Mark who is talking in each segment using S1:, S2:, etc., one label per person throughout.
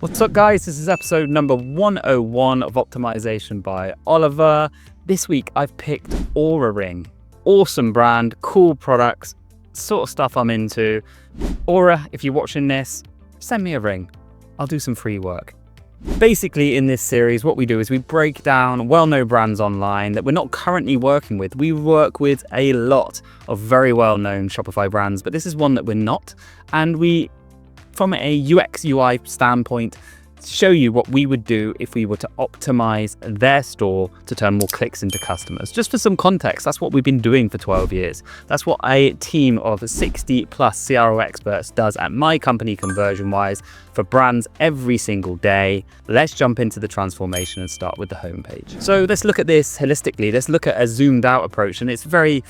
S1: What's up guys, this is episode number 101 of Optimization by Oliver. This week I've picked Oura Ring. Awesome brand, cool products, sort of stuff I'm into. Oura, if you're watching this, send me a ring. I'll do some free work. Basically in this series, what we do is we break down well-known brands online that we're not currently working with. We work with a lot of very well-known Shopify brands, but this is one that we're not. And we, from a UX UI standpoint, show you what we would do if we were to optimize their store to turn more clicks into customers. Just for some context, that's what we've been doing for 12 years. That's what a team of 60 plus CRO experts does at my company ConversionWise for brands every single day. Let's jump into the transformation and start with the homepage. So let's look at this holistically. Let's look at a zoomed out approach, and it's very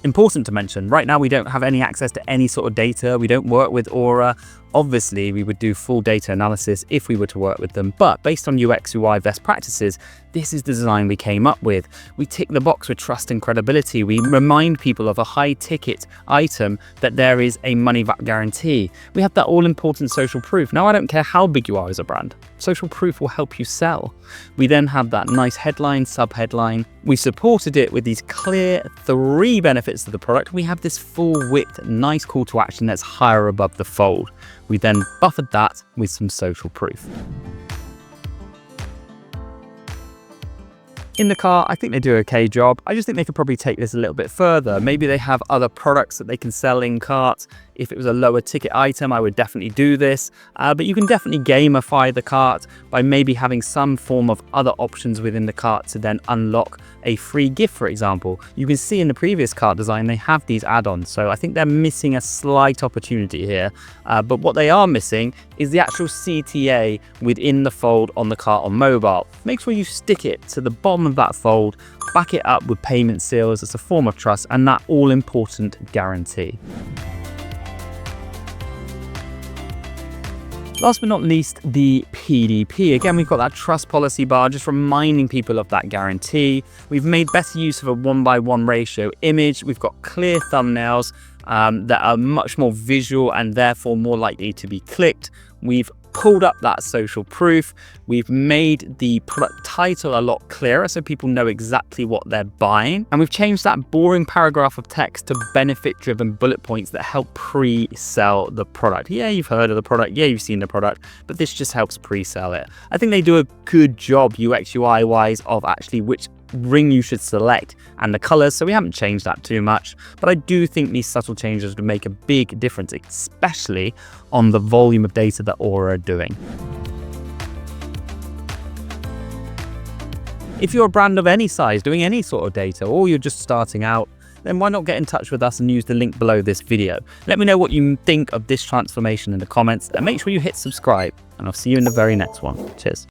S1: important to mention. Right now, we don't have any access to any sort of data. We don't work with Oura. Obviously, we would do full data analysis if we were to work with them, but based on UX UI best practices, this is the design we came up with. We tick the box with trust and credibility. We remind people of a high ticket item that there is a money back guarantee. We have that all important social proof. Now, I don't care how big you are as a brand. Social proof will help you sell. We then have that nice headline, sub-headline. We supported it with these clear 3 benefits to the product. We have this full width, nice call to action that's higher above the fold. We then buffered that with some social proof. In the car, I think they do an okay job. I just think they could probably take this a little bit further. Maybe they have other products that they can sell in cart. If it was a lower ticket item, I would definitely do this. But you can definitely gamify the cart by maybe having some form of other options within the cart to then unlock a free gift, for example. You can see in the previous cart design, they have these add-ons. So I think they're missing a slight opportunity here. But what they are missing is the actual CTA within the fold on the cart on mobile. Make sure you stick it to the bottom of that fold, back it up with payment seals as a form of trust and that all-important guarantee. Last but not least, the PDP. Again, we've got that trust policy bar, just reminding people of that guarantee. We've made better use of a 1:1 ratio image. We've got clear thumbnails that are much more visual and therefore more likely to be clicked. We've pulled up that social proof. We've made the product title a lot clearer so people know exactly what they're buying. And we've changed that boring paragraph of text to benefit-driven bullet points that help pre-sell the product. Yeah, you've heard of the product. Yeah, you've seen the product, but this just helps pre-sell it. I think they do a good job UX UI wise of actually which ring you should select and the colors, so we haven't changed that too much, but I do think these subtle changes would make a big difference, especially on the volume of data that Oura are doing. If you're a brand of any size doing any sort of data, or you're just starting out, then why not get in touch with us and use the link below this video. Let me know what you think of this transformation in the comments, and make sure you hit subscribe, and I'll see you in the very next one. Cheers.